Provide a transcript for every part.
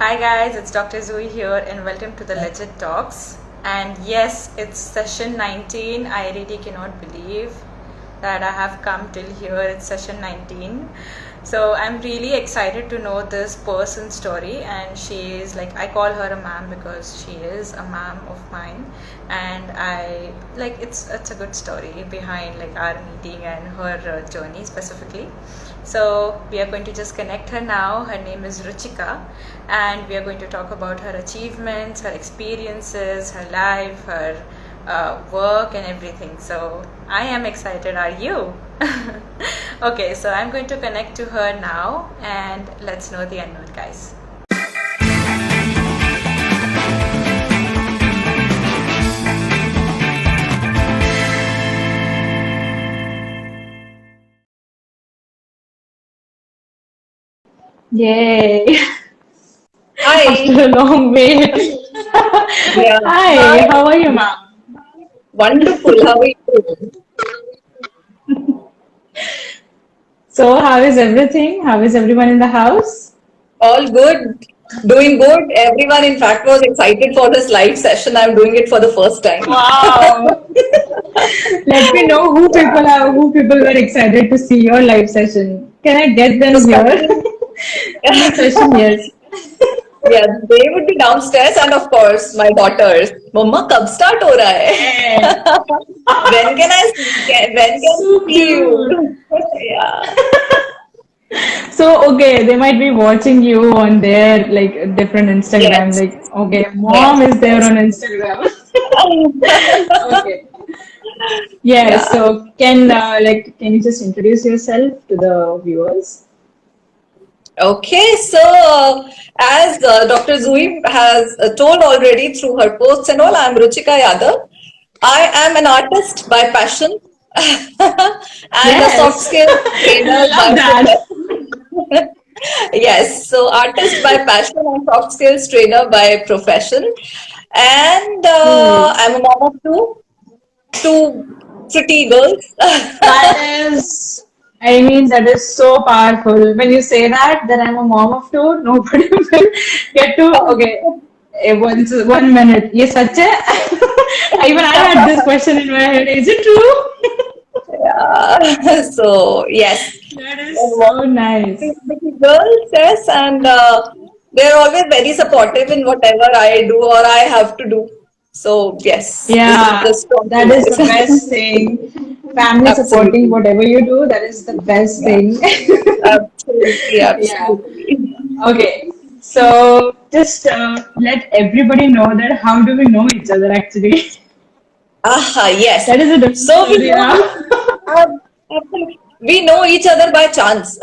Hi guys, it's Dr. Zui here and welcome to the Legit Talks. And yes, it's session 19. I really cannot believe that I have come till here. It's session 19. So I'm really excited to know this person's story, and she is like, I call her a ma'am because she is a ma'am of mine, and I like it's a good story behind like our meeting and her journey specifically. So we are going to just connect her now. Her name is Ruchika, and we are going to talk about her achievements, her experiences, her life, her work, and everything. So I am excited. Are you? Okay, so I'm going to connect to her now, and let's know the unknown, guys. Yay! Hi. After a long wait. Yeah. Hi, Hi. how are you, ma'am? Wonderful. How are you? So, how is everything? How is everyone in the house? All good. Doing good. Everyone, in fact, was excited for this live session. I'm doing it for the first time. Wow! Let me know who people were excited to see your live session. Can I get So, them here starting, in the session? Yes. yeah, they would be downstairs, and of course, my daughters. Mama, कब start हो रहा Yeah. है? When can I see? When can I So see cute. you? Yeah. So, okay, they might be watching you on their like different Instagram. Yes. Like, okay, Yes. mom is there Yes. on Instagram. Okay. Yes. Yeah. So, can you just introduce yourself to the viewers? Okay, so as Dr. Zui has told already through her posts and all, I'm Ruchika Yadav. I am an artist by passion and a soft Yes. skills trainer by Love that. profession. Yes, so artist by passion and soft skills trainer by profession. And Cool. I'm a mom of two pretty girls. That is, I mean, that is so powerful. When you say that, that I'm a mom of two, nobody will get to, okay, one minute. Yes, such a, even I had this question in my head. Is it true? So yes, That is and so nice. pretty girls, yes, and they're always very supportive in whatever I do or I have to do. So yes, this is Yeah, the strong that is the basis. best thing. Family supporting Absolutely, whatever you do, that is the best yeah, thing. absolutely, Yeah. absolutely. Okay. So just let everybody know that how do we know each other actually? Ah, yes. That is a different So we story know now. uh, we know each other by chance,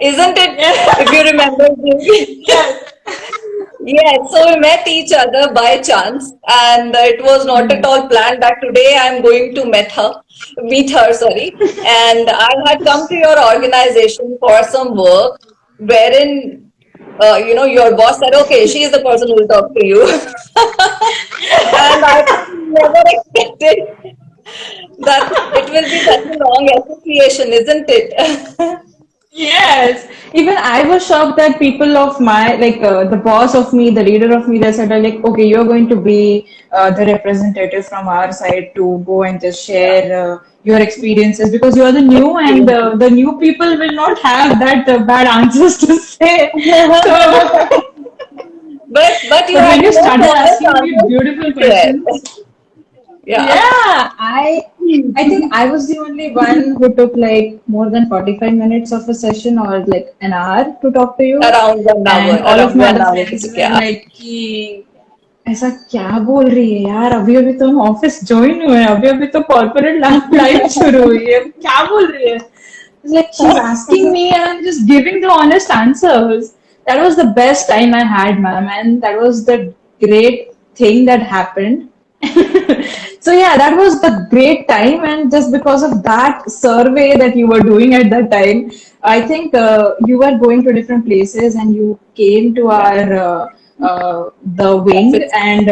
isn't it? Yeah. If you remember, Yes. yes, so we met each other by chance, and it was not at Hmm. all planned that today I'm going to meet her, sorry. And I had come to your organization for some work, wherein your boss said, "Okay, she is the person who will talk to you," and I never expected that it will be such a long association, isn't it? Yes, even I was shocked that people of my the boss of me, the leader of me, they said like, okay, you're going to be the representative from our side to go and just Yeah. share your experiences because you are the new and the new people will not have that bad answers to say. So, But you but have when the you most started honest asking me answers beautiful to share. questions, Yeah. yeah, I think I was the only one who took like more than 45 minutes of a session or like an hour to talk to you. Around 1 hour, And all of around my one other hour it friends took. were Yeah. like कि ऐसा क्या बोल रही है यार अभी अभी तो हम ऑफिस ज्वाइन हुए हैं अभी अभी तो कॉर्पोरेट लाइफ शुरू हुई है क्या बोल रही है It's like she's asking me and I'm just giving the honest answers. That was the best time I had, ma'am, and that was the great thing that happened. So yeah, that was the great time, and just because of that survey that you were doing at that time, I think you were going to different places, and you came to Yeah. our the wing Office. and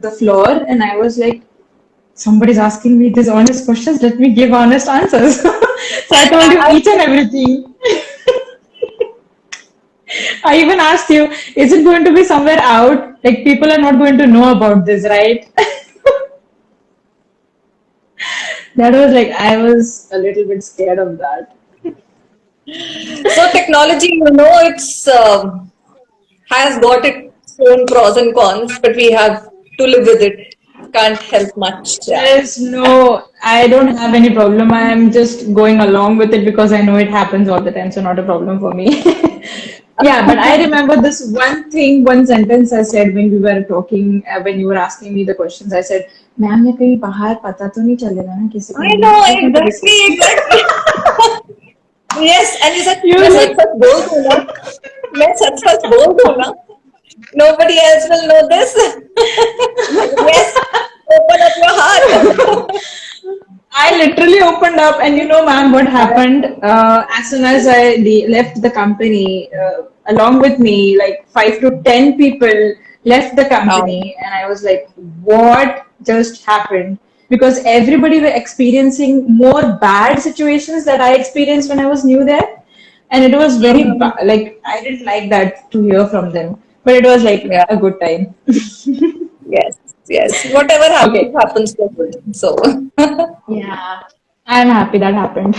the floor, and I was like, somebody's asking me these honest questions. Let me give honest answers. So I told you I, each and everything. I even asked you, is it going to be somewhere out? Like people are not going to know about this, right? That was like I was a little bit scared of that. So technology, it's has got its own pros and cons, but we have to live with it. Can't help much. Yeah. There's no, I don't have any problem. I am just going along with it because I know it happens all the time, so not a problem for me. Yeah, but I remember this one thing, one sentence I said when we were talking, when you were asking me the questions. I said, "ma'am ये कहीं बाहर पता तो नहीं चलेगा ना किसी को I नहीं?" know, I was going to be exactly, exactly. Yes, and you said, मैं you सच सच बोल दूँ ना, मैं सच सच बोल दूँ ना. Nobody else will know this. Yes, open up your heart. I literally opened up, and you know, ma'am, what happened? As soon as I left the company, along with me, like 5 to 10 people left the Um, company, and I was like, what just happened? Because everybody were experiencing more bad situations that I experienced when I was new there, and it was very mhm. like I didn't like that to hear from them, but it was like Yeah, a good time. yes, yes. Whatever happens, Okay, happens for good. So, yeah, I'm happy that happened.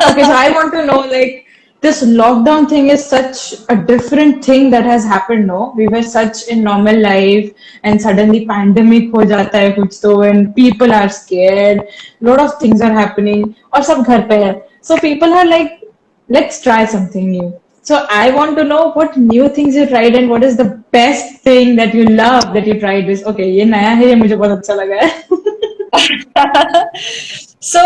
Okay, so I want to know like this lockdown thing is such a different thing that has happened, no? We were such in normal life and suddenly pandemic ho jata hai kuch to and people are scared. Lot of things are happening और सब घर पे है. So people are like, let's try something new. So I want to know what new things you tried and what is the best thing that you love that you tried this. Okay, ये नया है ये मुझे बहुत अच्छा लगा है. so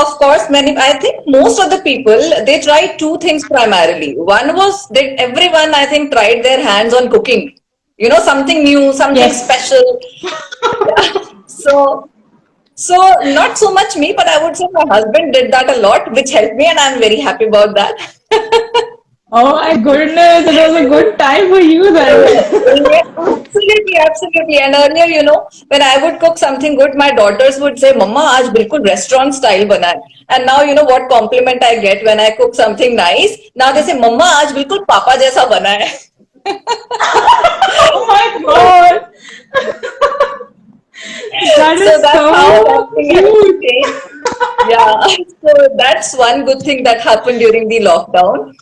of course, I think most of the people, they tried two things primarily. One was that everyone, I think, tried their hands on cooking. Something new, something Yes. special. Yeah. So not so much me, but I would say my husband did that a lot, which helped me, and I'm very happy about that. Oh my goodness, it was a good time for you then. Yeah, absolutely, absolutely. And earlier, when I would cook something good, my daughters would say, "Mama, aaj bilkul restaurant style bana hai." And now you know what compliment I get when I cook something nice. Now they say, "Mama, aaj bilkul papa jaisa bana hai." Oh my god, that So is that's how that so thing has cute. changed. Yeah, so that's one good thing that happened during the lockdown.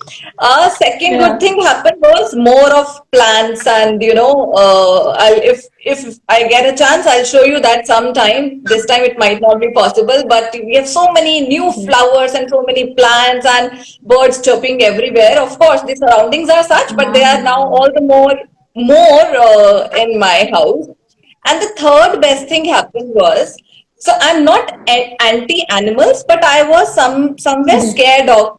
Second good Yeah, thing happened was more of plants, and if I get a chance, I'll show you that sometime. This time it might not be possible, but we have so many new okay. flowers and so many plants and birds chirping everywhere. Of course, the surroundings are such, but they are now Wow. all the more in my house. And the third best thing happened was, so I'm not anti animals, but I was somewhere Okay. scared of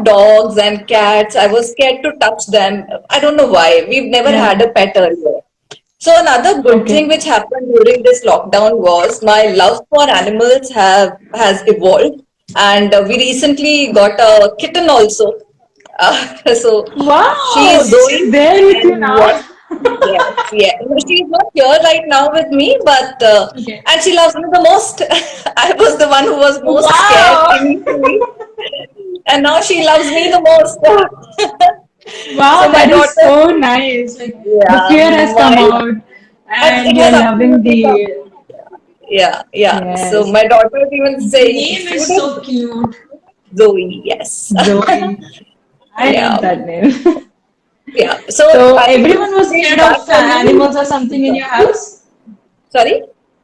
dogs and cats. I was scared to touch them. I don't know why. We've never Yeah. had a pet earlier. So another good thing Okay. which happened during this lockdown was my love for animals have has evolved, and we recently got a kitten also. So she Wow, is she's Zoe, there with you and now. yes, yes, yes. She's not here right now with me, but Okay. and she loves me the most. I was the one who was most scared Wow. initially, and now she loves me the most. Wow, So my that is daughter, so nice. Like the yeah, fear has come my out and it you're has loving absolutely come. the Yeah, yeah. So yes. my daughters even The say, name "You is so did cute. Zoe." Yes. Zoe. I love Yeah, that name. yeah. So So I think everyone two was things scared that of for me. animals or something in your house? Sorry,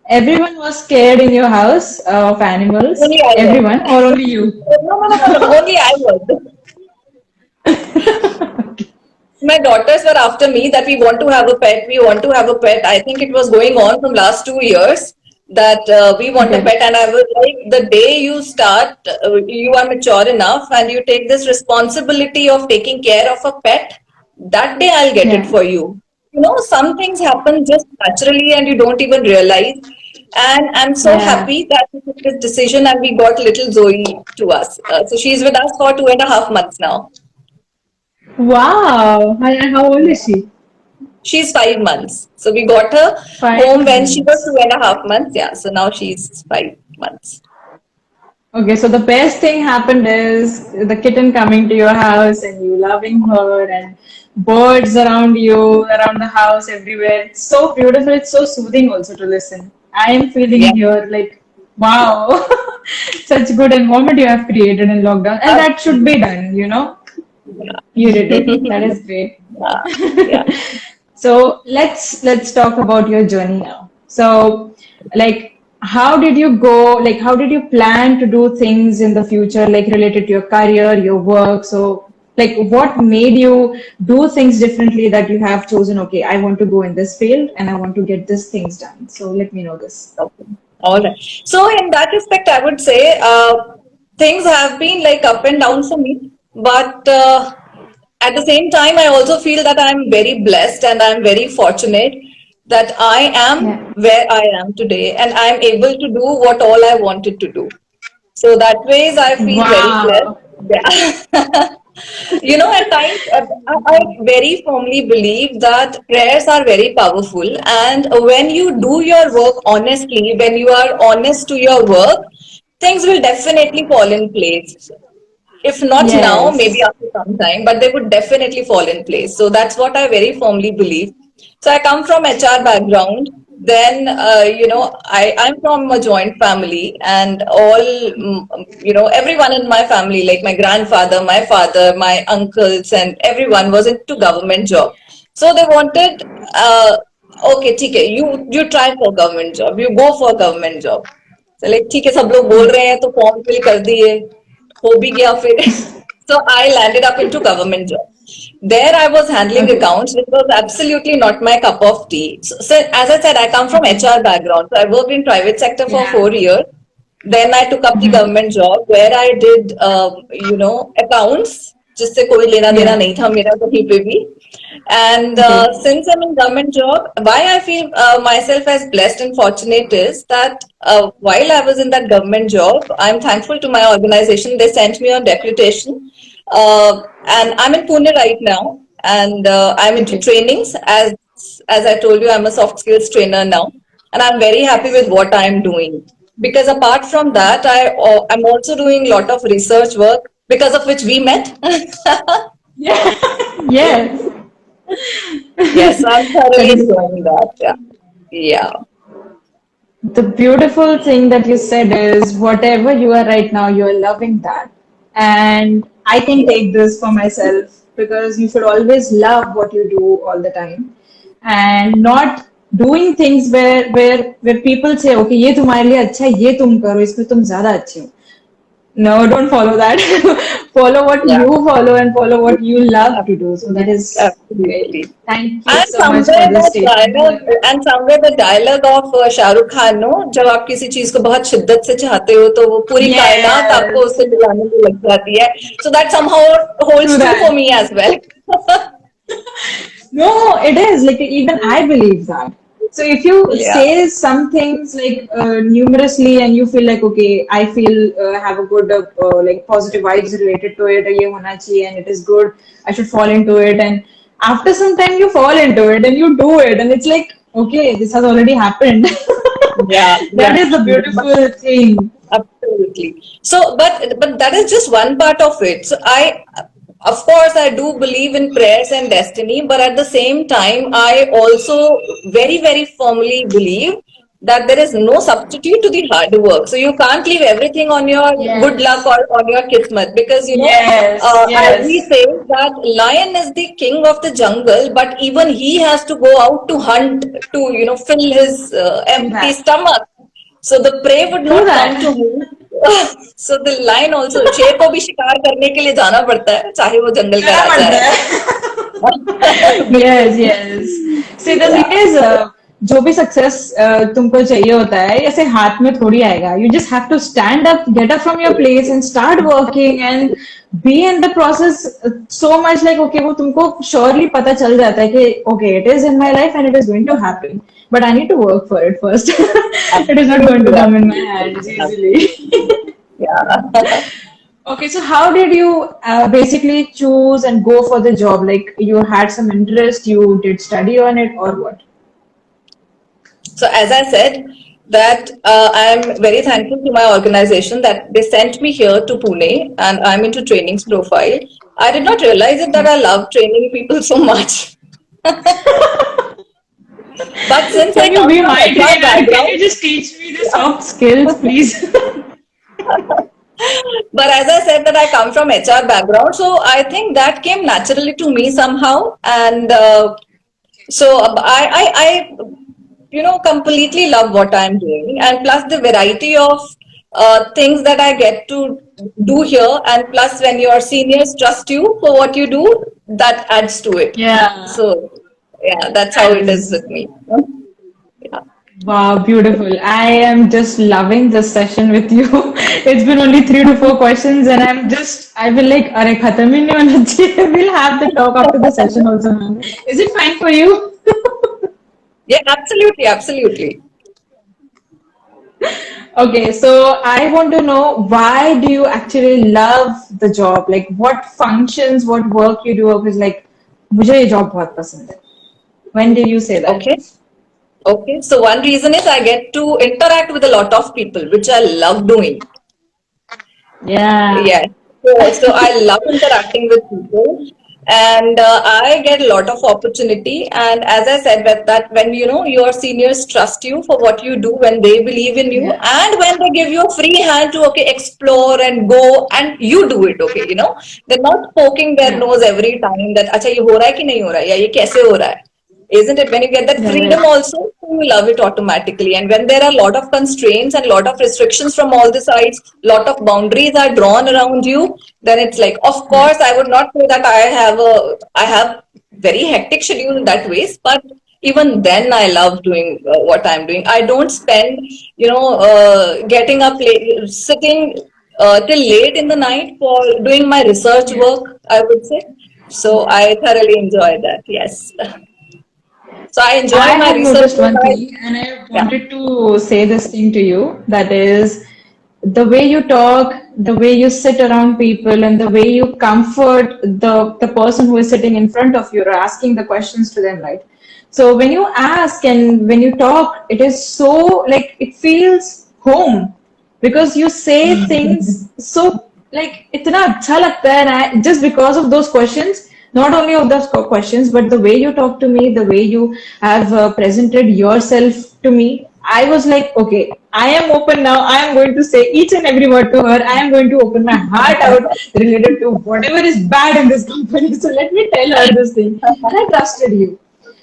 Everyone was scared in your house of animals? only I was. Everyone or only you? No, no, no, no, no. Only I was. My daughters were after me that we want to have a pet, we want to have a pet. I think it was going on from last 2 years that we want a Okay. pet, and I was like, the day you start, you are mature enough and you take this responsibility of taking care of a pet, that day I'll get it Yeah. for you. Some things happen just naturally and you don't even realize. And I'm so Yeah. happy that we took this decision and we got little Zoe to us. So she's with us for 2.5 months now. Wow. How old is she? She's 5 months. So we got her Five home when she was two months. and a half months. Yeah. So now she's 5 months. Okay, so the best thing happened is the kitten coming to your house and you loving her and birds around you, around the house, everywhere. It's so beautiful. It's so soothing also to listen. I am feeling Yeah, here like, wow, such good environment you have created in lockdown. And that should be absolutely. done, you know. You did it. That is great. Yeah, yeah. So let's talk about your journey now. So like how did you go, like how did you plan to do things in the future, like related to your career, your work? So like what made you do things differently that you have chosen, okay, I want to go in this field and I want to get these things done. So let me know this. Okay. All right. So in that respect, I would say things have been like up and down for me, but at the same time, I also feel that I'm very blessed and I'm very fortunate that I am Yeah. where I am today and I'm able to do what all I wanted to do. So that ways I feel very blessed. Wow. Yeah. At times I very firmly believe that prayers are very powerful, and when you do your work honestly, when you are honest to your work, things will definitely fall in place. If not now, maybe Yes. after some time, but they would definitely fall in place. So that's what I very firmly believe. So I come from HR background. Then, I'm from a joint family, and everyone in my family, like my grandfather, my father, my uncles, and everyone was into government job. So they wanted, okay, TK, you try for government job, you go for government job. So like, ठीक है सब लोग बोल रहे हैं तो form fill कर दिए हो भी गया फिर so I landed up into government job. There I was handling Okay. accounts, which was absolutely not my cup of tea. So as I said, I come from Okay. HR background, so I worked in private sector for Yeah. 4 years. Then I took up the Mhm. government job where I did, accounts, जिससे कोई लेना देना Yeah. नहीं था मेरा कहीं पे भी. And Okay. since I'm in government job, why I feel myself as blessed and fortunate is that while I was in that government job, I'm thankful to my organization. They sent me on deputation, and I'm in Pune right now, and I'm into Okay. trainings. As I told you, I'm a soft skills trainer now, and I'm very happy with Yes. what I'm doing. Because apart from that, I'm also doing a lot of research work because of which we met. Yeah. Yes. Yes, I'm That thoroughly is enjoying that. Yeah. Yeah. the beautiful thing that you said is whatever you are right now, you are loving that. And I can Yeah. take this for myself because you should always love what you do all the time and not doing things where people say okay ये तुम्हारे लिए अच्छा है ये तुम करो इसमें तुम ज्यादा अच्छे हो. No, don't follow that. Follow what Yeah. you follow and follow what you love to do. So that Absolutely. is great. Absolutely. Thank you And so much for somewhere this the statement. dialogue and somewhere the dialogue of Shah Rukh Khan, no, जब आप किसी चीज को बहुत शिद्दत से चाहते हो तो वो पूरी कायनात आपको Yes, उससे मिलाने में लग जाती है. So that somehow holds true true for that. me as well. No, it is like even I believe that. So if you Yeah. say some things like numerously and you feel like okay, I feel have a good like positive vibes related to it, ये होना चाहिए and it is good, I should fall into it, and after some time you fall into it and you do it and it's like okay, this has already happened. Yeah, That yeah. is the But beautiful thing. absolutely. So, but that is just one part of it. So of course, I do believe in prayers and destiny, but at the same time, I also very, very firmly believe that there is no substitute to the hard work. So you can't leave everything on your good luck Yes. or on your kismet because Yes. as we Yes. say that lion is the king of the jungle, but even he has to go out to hunt to fill his True empty that. stomach. So the prey would True not come to that. me. So the lion also शेर को भी शिकार करने के लिए जाना पड़ता है चाहे वो जंगल का करना राजा पड़ता है. है. बिल्कुल. Yes, yes. See, the thing Yeah. is, जो भी सक्सेस तुमको चाहिए होता है ऐसे हाथ में थोड़ी आएगा. You just have to stand up, get up from your place and start working and be in the process so much like okay वो तुमको surely पता चल जाता है कि okay it is in my life and it is going to happen. But I need to work for it first. It is not going Absolutely, to come in my hands absolutely, easily. absolutely. Yeah. Okay, so how did you basically choose and go for the job? Like you had some interest, you did study on it, or what? So as I said, that I'm very thankful to my organization that they sent me here to Pune and I'm into trainings profile. I did not realize it that I love training people so much. But since I Can you come be from my HR trainer? Can you background, just teach me the soft skills, please? but as I said that I come from HR background, so I think that came naturally to me somehow. And so completely love what I'm doing, and plus the variety of things that I get to do here, and plus when your seniors trust you for what you do, that adds to it. Yeah, So yeah, that's how that it is is. with me. Yeah. Wow, beautiful. I am just loving this session with you. It's been only 3 to 4 questions, and I will like, Are khatam hi nahi hona chahiye. We'll have the talk after the session also, ma'am. Is it fine for you? Yeah, absolutely, absolutely. Okay, so I want to know why do you actually love the job? Like, what functions, what work you do is like, मुझे ये job बहुत पसंद है. When did you say that? Okay. Okay. So one reason is I get to interact with a lot of people, which I love doing. Yeah. Yes. So I love interacting with people, and I get a lot of opportunity. And as I said, that when your seniors trust you for what you do, when they believe in you, Yeah. and when they give you a free hand to explore and go, and you do it. They're not poking their Yeah. nose every time that अच्छा ये हो रहा है कि नहीं हो रहा है या ये कैसे हो रहा है. Isn't it? When you get that Yeah. freedom Right. also, you love it automatically. And when there are a lot of constraints and a lot of restrictions from all the sides, lot of boundaries are drawn around you, then it's like, of Yeah. course, I would not say that I have very hectic schedule in that ways, but even then I love doing what I'm doing. I don't spend, getting up late, sitting till late in the night for doing my research Yeah. work, I would say. So I thoroughly enjoy that. Yes. So I I enjoy my have research noticed work. one thing, and I Yeah. wanted to say this thing to you. That is, the way you talk, the way you sit around people, and the way you comfort the person who is sitting in front of you or asking the questions to them, right? So when you ask and when you talk, it is so like it feels home because you say things so like इतना अच्छा लगता है and just because of those questions, not only of those questions but the way you talk to me, the way you have presented yourself to me, I was like, okay, I am open now. I am going to say each and every word to her. I am going to open my heart out related to whatever is bad in this company. So let me tell her this thing, and I trusted you.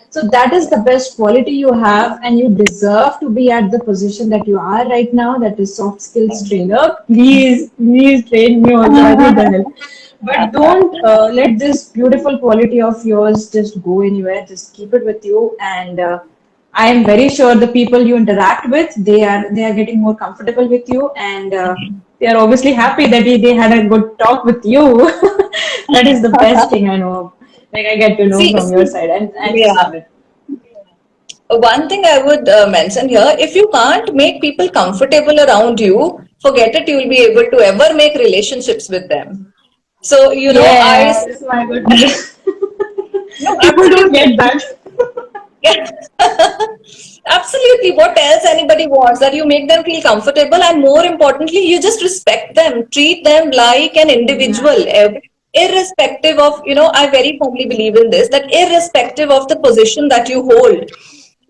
So that is the best quality you have, and you deserve to be at the position that you are right now. That is soft skills trainer. Please train me also. I need the help. But don't let this beautiful quality of yours just go anywhere. Just keep it with you, and I am very sure the people you interact with, they are getting more comfortable with you, and they are obviously happy that they had a good talk with you. That is the best thing I know. Like I get to know See, from your see, side, and I just yeah. love it. One thing I would mention here, if you can't make people comfortable around you, forget it, you will be able to ever make relationships with them. So, Yes, my goodness. no, People don't absolutely. get that. Yeah. Absolutely. What else anybody wants? That you make them feel comfortable, and more importantly, you just respect them, treat them like an individual, Yeah, irrespective of, I very firmly believe in this, that irrespective of the position that you hold,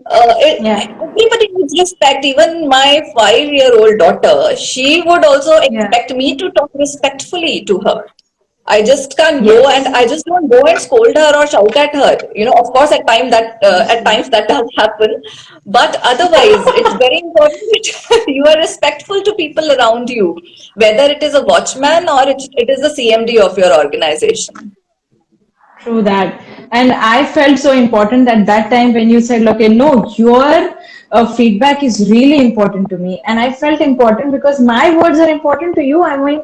yeah, everybody needs respect. Even my 5-year-old daughter, she would also yeah. expect me to talk respectfully to her. I just can't go, and Yes, I just don't go and scold her or shout at her. Of course, at absolutely. times that does happen, but otherwise, it's very important that you are respectful to people around you, whether it is a watchman or it is the CMD of your organization. True that. And I felt so important at that time when you said, okay, no, your feedback is really important to me. And I felt important because my words are important to you. I'm going,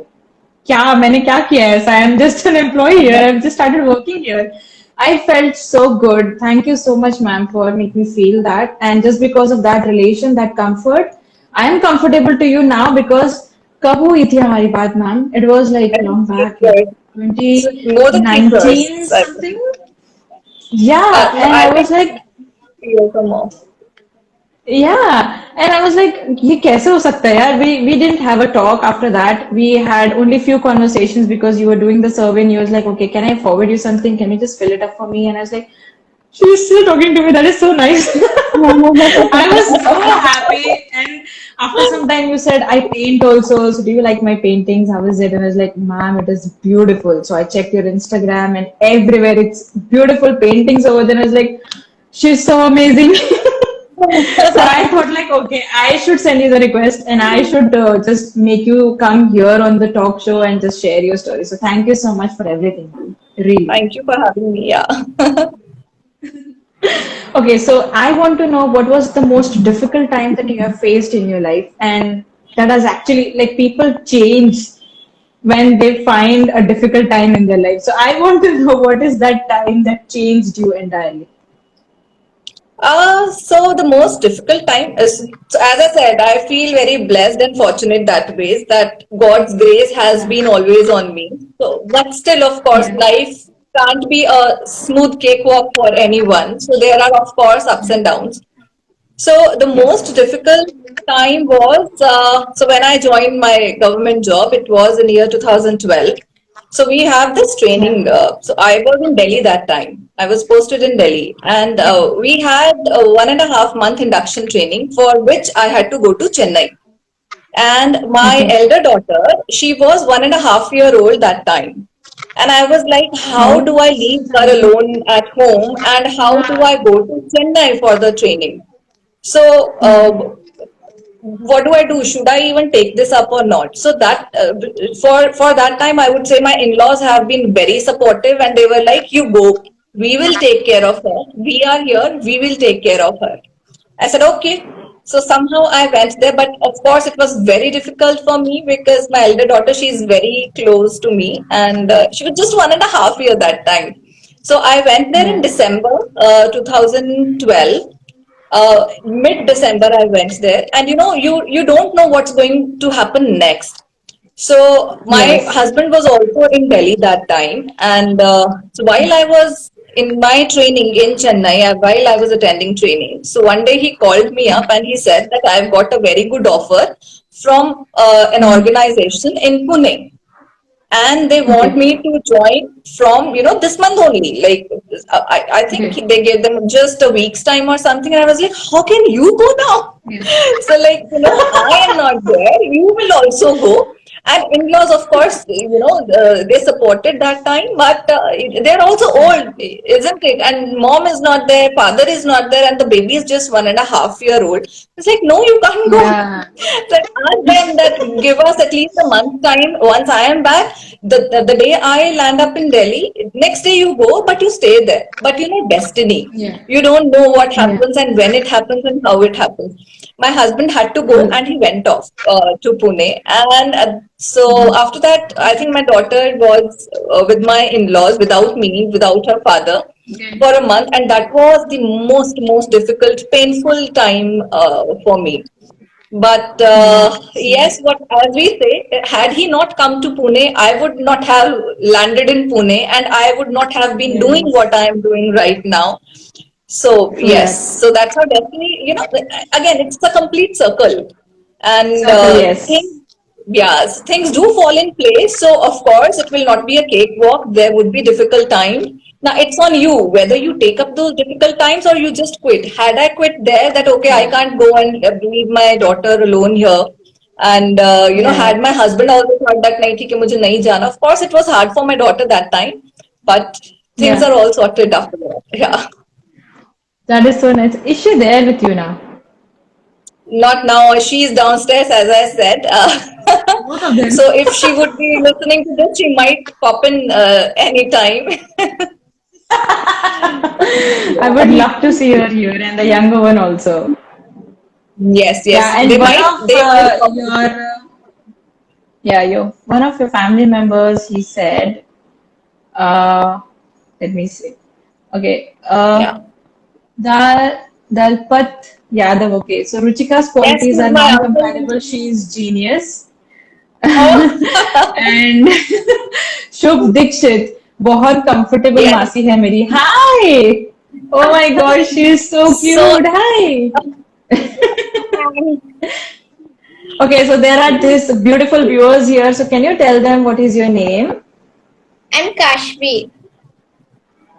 क्या मैंने क्या किया है ऐसा? I am just an employee here. I've just started working here. I felt so good. Thank you so much, ma'am, for making me feel that. And just because of that relation, that comfort, I am comfortable to you now because कब हुई थी हमारी बात, ma'am? It was like long back, like It's more than 6 years. 2019 I think. something. Yeah, No, and I I was think like, 3 years or more. Yeah, and I was like, ये कैसे हो सकता है यार? We didn't have a talk after that. We had only few conversations because you were doing the survey and you was like, okay, can I forward you something? Can you just fill it up for me? And I was like, she's still talking to me. That is so nice. I was so happy. And after some time, you said, I paint also. So, do you like my paintings? How is it? And I was like, ma'am, it is beautiful. So, I checked your Instagram and everywhere it's beautiful paintings over there. And I was like, she's so amazing. So, I thought, like, okay, I should send you the request and I should just make you come here on the talk show and just share your story. So, thank you so much for everything. Really. Thank you for having me. Yeah. Okay, so I want to know what was the most difficult time that you have faced in your life, and that has actually like people change when they find a difficult time in their life. So I want to know what is that time that changed you entirely. So the most difficult time is, so as I said, I feel very blessed and fortunate that ways that God's grace has Yeah. been always on me. So, but still, of course, Yeah. life can't be a smooth cakewalk for anyone. So there are, of course, ups and downs. So the most Yes. difficult time was so when I joined my government job, it was in year 2012. So we have this Yeah. training. So I was in Delhi that time. I was posted in Delhi, and we had a 1.5 month induction training for which I had to go to Chennai. And my Okay. elder daughter, she was 1.5 year old that time. And I was like, how Oh. do I leave her alone at home and how do I go to Chennai for the training? So, what do I do? Should I even take this up or not? So that for that time, I would say my in-laws have been very supportive, and they were like, "You go. We will take care of her. We are here. We will take care of her." I said, "Okay." So somehow I went there, but of course it was very difficult for me because my elder daughter, she's very close to me, and she was just 1.5 year that time. So I went there in Yeah. December 2012. Mid December I went there, and you don't know what's going to happen next. So my Yes. husband was also in Delhi that time, and so while I was in my training in Chennai, while I was attending training, so one day he called me up and he said that I've got a very good offer from an organization in Pune, and they want Okay. me to join from this month only. Like I think Okay. they gave them just a week's time or something, and I was like, how can you go now? Yeah. So like I am not there, you will also go. And in-laws, of course, they supported that time, but they're also old, isn't it? And mom is not there, father is not there, and the baby is just 1.5 year old. It's like, no, you can't go. Yeah. So ask them that give us at least a month's time. Once I am back, the day I land up in Delhi, next day you go, but you stay there. But destiny. Yeah. You don't know what Yeah. happens and when it happens and how it happens. My husband had to go True. and he went off to Pune. And so after that, I think my daughter was with my in-laws without me, without her father Okay. for a month, and that was the most difficult, painful time for me. But Yeah. yes, Same. what as we say, had he not come to Pune, I would not have landed in Pune, and I would not have been doing Yes. what I am doing right now. So True yes, that. so that's how destiny. Again, it's a complete circle, and Circle, things, yes. yes, things do fall in place. So of course, it will not be a cakewalk. There would be difficult times. Now it's on you whether you take up those difficult times or you just quit. Had I quit there, that okay, I Yeah. can't go and leave my daughter alone here. And had Yeah. my husband also thought that nahi, theek hai, mujhe nahi jana. Of course, it was hard for my daughter that time, but things Yeah. are all sorted after that. Yeah. That is so nice. Is she there with you now? Not now. She's downstairs, as I said. Both of them. So if she would be listening to this, she might pop in anytime. I would love to see her here and the younger one also. Yes, yes. Yeah, and They one might. of They might pop your in. yeah, one of your family members, he said, uh, let me see. Okay, Yeah. Dalpat Yadav. Okay, so Ruchika's Yes, qualities he's are my uncle. non-comparable. She is genius. Oh, And शुभ दीक्षित बहुत comfortable yes. मासी है मेरी हाय oh my gosh she is so So cute hi And Okay, so there are these beautiful viewers here. So can you tell them what is your name? I'm Kashvi.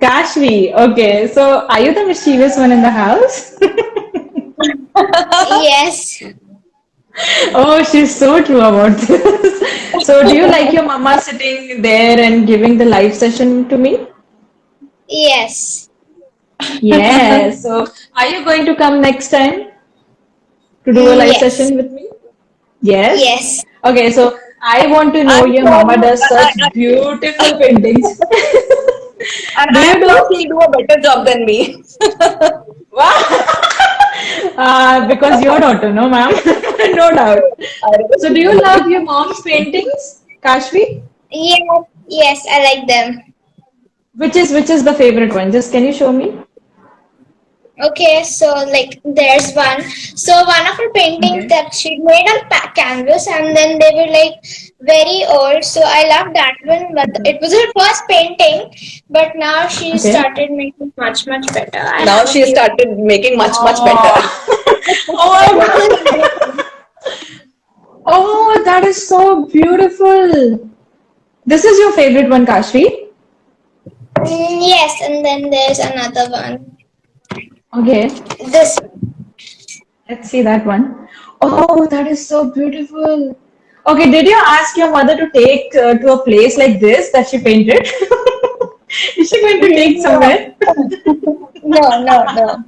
Kashvi. Okay, so are you the mischievous one in the house? Yes, Oh, she's so true about this. So do you like your mama sitting there and giving the live session to me? yes, Yes. So are you going to come next time to do a live yes, session with me? Yes. yes. Okay, so I want to know I'm your sure mama you, does such beautiful paintings. and Do you I'm sure do? she'll do a better job than me. Wow. Because your daughter, no, ma'am. No doubt. I So, do you love your mom's paintings, Kashvi? Yes, yes, I like them. Which is the favorite one? Just can you show me? Okay, so like there's one. So one of her paintings Okay. that she made on canvas, and then they were like very old. So I love that one, but it was her first painting. But now she Okay. started making much better. I Now have a she few. started making much better. Oh, oh my God. Oh, that is so beautiful. This is your favorite one, Kashvi? Yes, and then there's another one. Okay. This Let's see that one. Oh, that is so beautiful. Okay, did you ask your mother to take to a place like this that she painted? Is she going to take no, somewhere? no.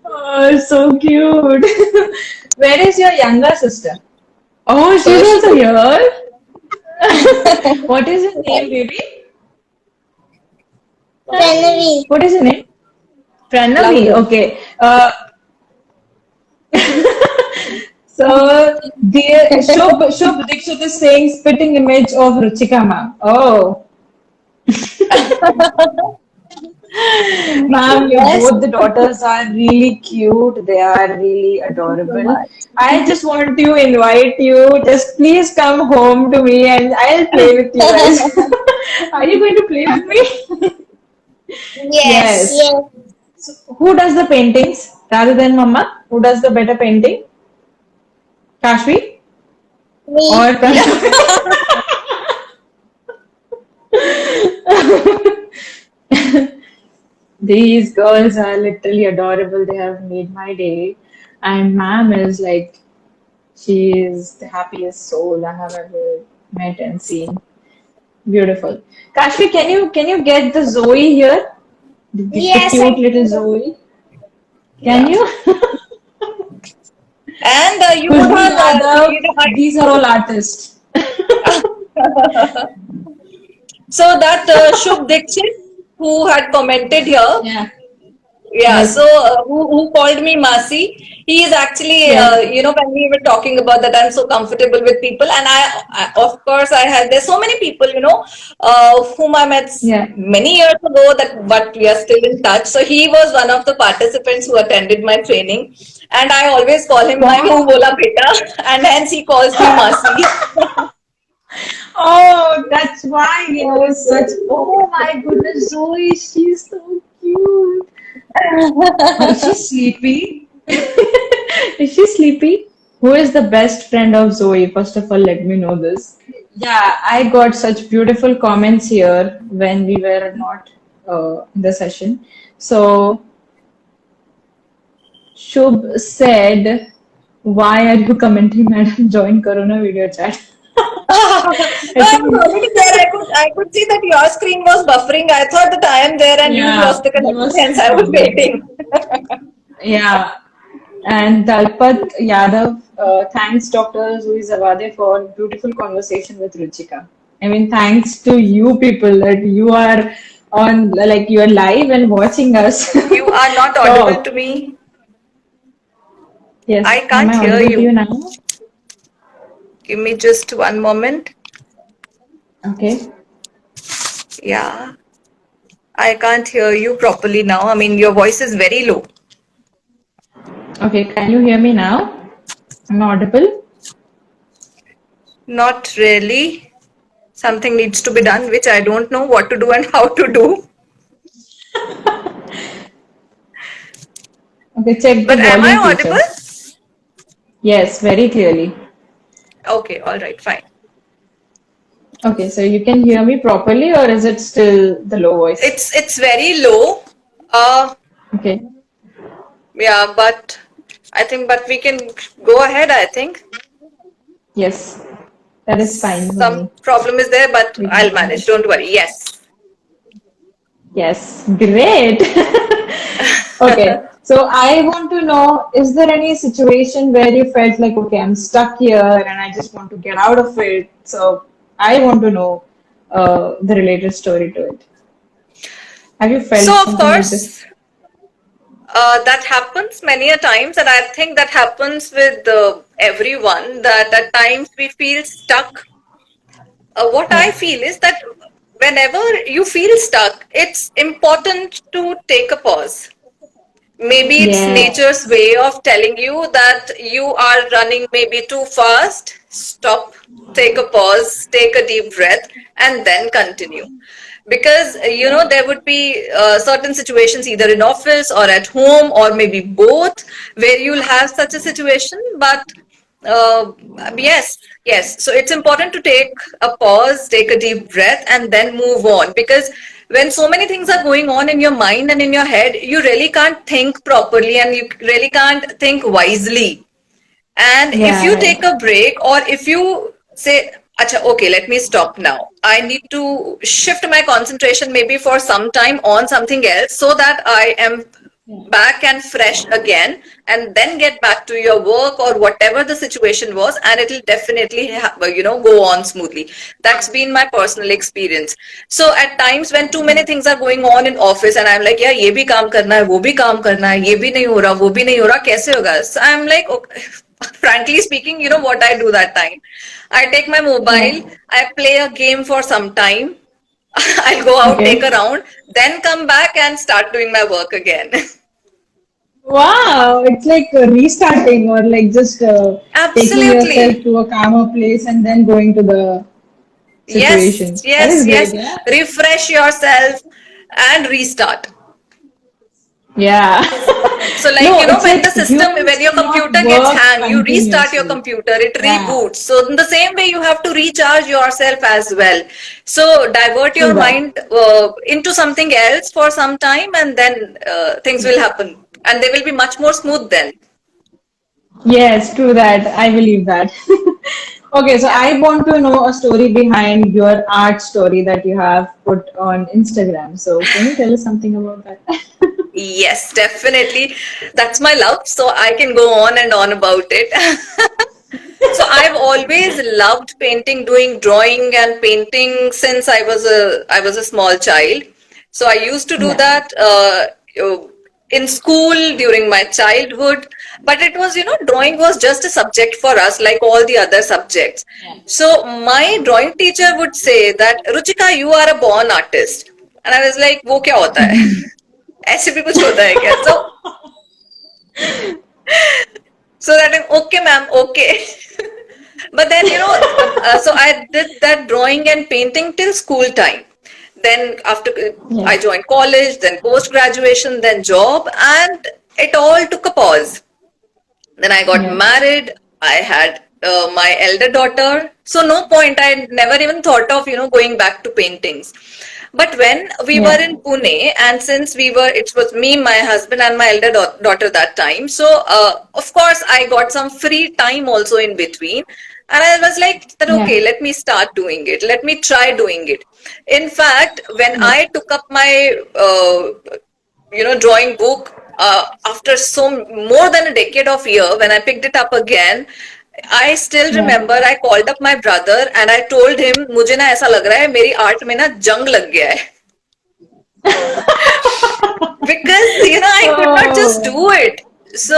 Oh, so cute. Where is your younger sister? Oh, she's So also she, here. What is your name, baby? Pranaveen. What is your name? Pranavi. lovely. Okay. So, dear Shubh Dikshit is saying spitting image of Ruchika ma'am. Oh, ma'am, you Yes. both the daughters are really cute. They are really Thank you so adorable. much. I just want to invite you. Just please come home to me and I'll play with you guys. Are you going to play with me? Yes, Yes. So who does the paintings rather than Mama? Who does the better painting? Kashvi or me. Pranav? These girls are literally adorable. They have made my day. And ma'am is like, she is the happiest soul I have ever met and seen. Beautiful. Kashvi, can you get the Zoe here? The Yes, I cute little do. Zoe. Can Yeah. you? And you Khushbu have, Yadav, you know, these are all artists. so that Shubh Dikshit who had commented here. Yeah. Yeah, so Yes. who called me Masi? He is actually, Yes. when we were talking about that, I'm so comfortable with people, and of course, I had there's so many people, whom I met Yeah. many years ago that, but we are still in touch. So he was one of the participants who attended my training, and I always call him my Wow. Muh Bola Beta, and hence he calls me Masi. Oh, that's why he knows such. Oh my goodness, Zoe, she's so cute. Oh, is she sleepy? Is she sleepy? Who is the best friend of Zoe? First of all, let me know this. Yeah, I got such beautiful comments here when we were not in the session. So, Shubh said, why are you commenting, madam? Join Corona video chat. I I was think, already there. I could see that your screen was buffering. I thought that I am there and you yeah, lost the there connection. was Hence, some I was problem. waiting. Yeah, and Dalpat Yadav, thanks Dr. Zui Zawade for beautiful conversation with Ruchika. I mean, thanks to you people that you are on, like you are live and watching us You are not audible to talk. me. Yes, I am can't I hear audible to you you. now? Give me just one moment. Okay. Yeah, I can't hear you properly now. I mean, your voice is very low. Okay, can you hear me now? Am I audible? Not really. Something needs to be done, which I don't know what to do and how to do. Okay, check the But am I volume audible? feature. Yes, very clearly. Okay, all right, fine. Okay, so you can hear me properly, or is it still the low voice? It's very low. Uh, Okay. yeah, but I think, but we can go ahead, I think. Yes, that is fine for Some me. problem is there, but We can I'll go manage. ahead. Don't worry. Yes. Yes, great. Okay, so I want to know, is there any situation where you felt like, okay, I'm stuck here and I just want to get out of it? So I want to know the related story to it. Have you felt So of something like this? course, that happens many a times, and I think that happens with everyone. That at times we feel stuck. What I Yeah. feel is that whenever you feel stuck, it's important to take a pause. Maybe it's nature's Yes. way of telling you that you are running maybe too fast. Stop, take a pause, take a deep breath, and then continue. Because there would be certain situations either in office or at home or maybe both where you'll have such a situation. But uh, yes, yes. So it's important to take a pause, take a deep breath, and then move on. Because when so many things are going on in your mind and in your head, you really can't think properly and you really can't think wisely. And if Yeah, you take right. a break or if you say, Acha, okay, let me stop now. I need to shift my concentration maybe for some time on something else so that I am back and fresh again and then get back to your work or whatever the situation was, and it'll definitely go on smoothly. That's been my personal experience. So at times when too many things are going on in office and I'm like, yeah, ye bhi kaam karna hai, wo bhi kaam karna hai, ye bhi nahi ho raha, wo bhi nahi ho raha, kaise hoga? So I'm like, okay. Frankly speaking, you know what I do that time? I take my Yeah. mobile, I play a game for some time, I'll go out, take a Okay. round, then come back and start doing my work again. Wow, it's like restarting or like just taking yourself Absolutely. to a calmer place and then going to the Yes, situation. That yes, is great, yes. yeah. Refresh yourself and restart. Yeah. So, like, No, it's when like the system, humans when your cannot computer gets work hang, you restart your continuously. computer, it Yeah, reboots. So, in the same way, you have to recharge yourself as well. So, divert true your that. mind into something else for some time, and then things will happen. And they will be much more smooth then. Yes, true that. I believe that. Okay, so Yeah. I want to know a story behind your art story that you have put on Instagram. So can you tell us something about that? Yes, definitely. That's my love. So, I can go on and on about it. So I've always loved painting, doing drawing and painting since I was a small child. So I used to do Yeah. that in school during my childhood. But it was, drawing was just a subject for us, like all the other subjects. So my drawing teacher would say that, Ruchika, you are a born artist. And I was like, वो क्या होता है? ऐसे भी कुछ होता है क्या? So that I'm okay, ma'am, okay. But then, so I did that drawing and painting till school time. Then after Yeah. I joined college, then post graduation, then job, and it all took a pause. Then I got Yeah. married. I had my elder daughter. So no point. I never even thought of, going back to paintings. But when we were Yeah. in Pune, and since it was me, my husband, and my elder daughter that time. So of course, I got some free time also in between. And I was like, that okay, Yeah. let me start doing it. Let me try doing it. In fact, when Yeah. I took up my drawing book after more than a decade of year, when I picked it up again, I still Yeah. remember I called up my brother and I told him, मुझे ना ऐसा लग रहा है मेरी art में ना जंग लग गया है. Because I could not just Oh, do it. So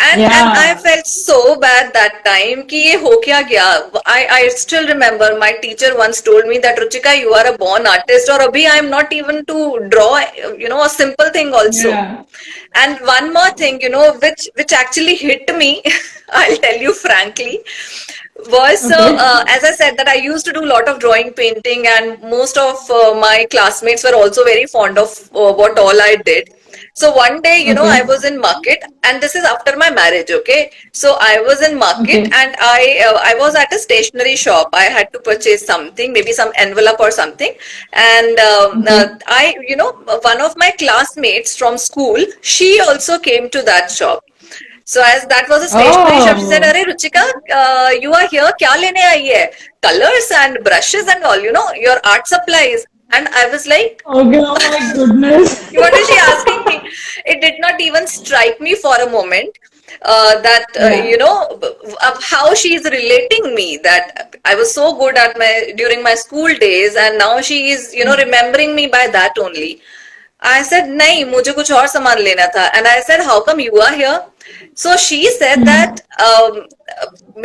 and I yeah. felt so bad that time कि ये हो क्या गया. I still remember my teacher once told me that, Ruchika, you are a born artist, or abhi I am not even to draw a simple thing also. Yeah. And one more thing, which actually hit me, I'll tell you frankly, was Okay. as I said that I used to do a lot of drawing, painting, and most of my classmates were also very fond of what all I did. So one day, I Okay. was in market, and this is after my marriage. Okay, so I was in market, Okay. and I was at a stationery shop. I had to purchase something, maybe some envelope or something, and Okay. one of my classmates from school, she also came to that shop. So as that was a stationery shop, she said, Oh. "Arey Ruchika, you are here. क्या लेने आई है? Colors and brushes and all. Your art supplies." And I was like, Okay. Oh my goodness. what is she asking me? It did not even strike me for a moment that Yeah. of how she is relating me, that I was so good at my during my school days, and now she is remembering me by that only. I said, नहीं मुझे कुछ और सामान लेना था, and I said, how come you are here? So she said that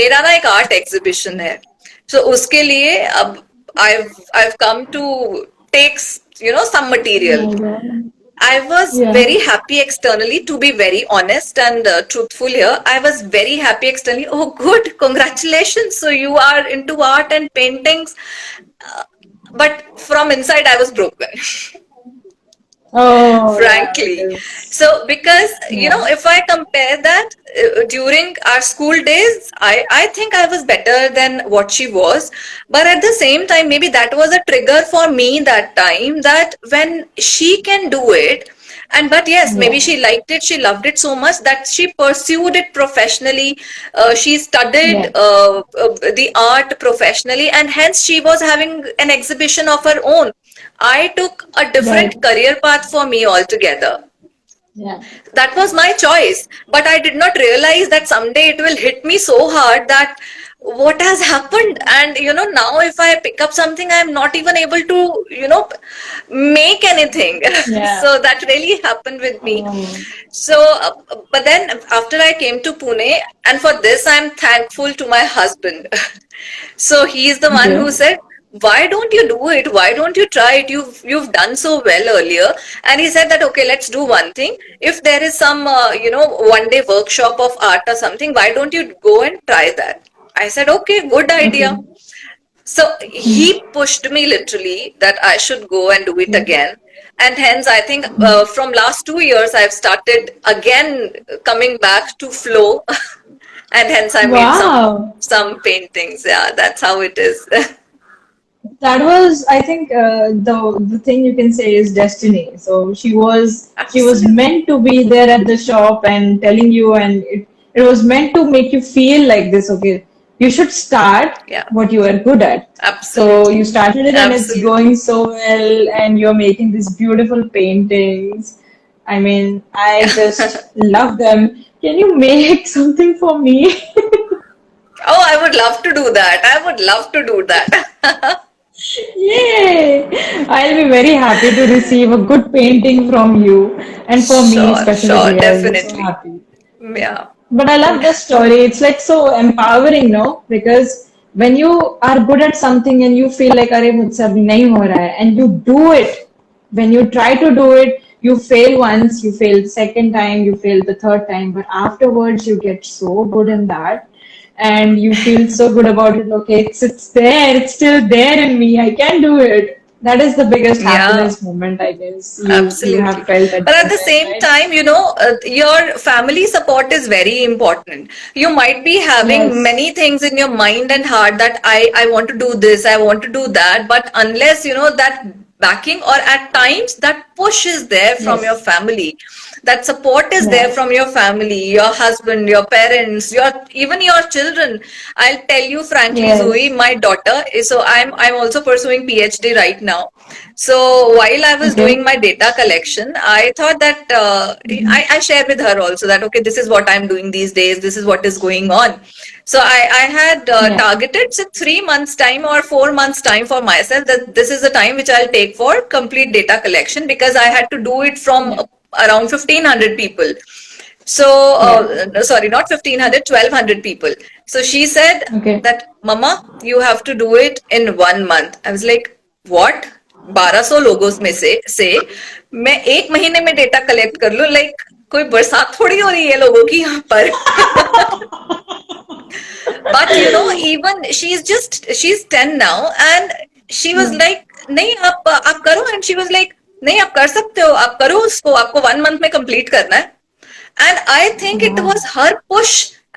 मेरा ना एक art exhibition है, so उसके लिए अब I've come to take some material. Oh my God. I was Yeah. very happy externally, to be very honest and truthful here. I was very happy externally. Oh, good, congratulations. So you are into art and paintings. Uh, but from inside, I was broken. Oh yeah, Frankly. because So because yeah. if I compare that during our school days, I think I was better than what she was, but at the same time maybe that was a trigger for me that time, that when she can do it, and but yes, maybe Yeah. she liked it, she loved it so much that she pursued it professionally. She studied Yeah. the art professionally, and hence she was having an exhibition of her own. I took a Right. different career path for me altogether. Yeah. That was my choice, but I did not realize that someday it will hit me so hard that what has happened. And now if I pick up something, I'm not even able to make anything. Yeah. So that really happened with me. Oh. So but then after I came to Pune, and for this I'm thankful to my husband. So he's the one who Okay. said, why don't you do it? Why don't you try it? You've done so well earlier. And he said that, okay, let's do one thing. If there is some one day workshop of art or something, why don't you go and try that? I said, okay, good idea. Okay. So he pushed me literally that I should go and do it Okay. again. And hence, I think from last 2 years, I've started again coming back to flow, and hence I made Wow. some paintings. Yeah, that's how it is. That was, I think, the thing you can say is destiny. So she was Absolutely. meant to be there at the shop and telling you, and it was meant to make you feel like this. Okay, you should start Yeah, what you are good at. So you absolutely. started it, and it's Absolutely. going so well, and you're making these beautiful paintings. I mean, I just love them. Can you make something for me? Oh, I would love to do that. I would love to do that. Yay! I'll be very happy to receive a good painting from you. And for me, Sure, sure, specifically, I'll be so definitely. happy. Yeah. But I love the story. It's like so empowering, no? Because when you are good at something and you feel like, अरे मुझसे अभी नहीं हो रहा है, and you do it, when you try to do it, you fail once, you fail the second time, you fail the third time, but afterwards you get so good in that, and you feel so good about it. Okay, it's there, it's still there in me. I can do it. That is the biggest Yeah. happiness moment, I guess. You have Absolutely. felt at But at that the time, same right? time, your family support is very important. You might be having Yes. many things in your mind and heart that I want to do this, I want to do that. But unless, that backing, or at times that push is there from your Yes. family, that support is there Yeah. from your family, your husband, your parents, even your children. I'll tell you frankly, Zoe, Yes. my daughter is, so I'm also pursuing PhD right now. So while I was doing Okay. my data collection, I thought that I share with her also that, okay, this is what I'm doing these days, this is what is going on. So I had Yeah. targeted 3 months time or 4 months time for myself, that this is the time which I'll take for complete data collection, because I had to do it from Yeah. around 1500 people. So, Yeah. sorry, not 1500, 1200 people. So she said Okay. that, Mama, you have to do it in 1 month. I was like, what? 1200 लोगों में से मैं एक महीने में data collect कर लूं, like कोई बरसात थोड़ी हो रही है लोगों की यहाँ पर. But even she's 10 now, and she was Yeah. like, नहीं आप करो. And she was like, नहीं आप कर सकते हो, आप करो उसको, आपको 1 मंथ में कंप्लीट करना है. And I think it was Wow. her push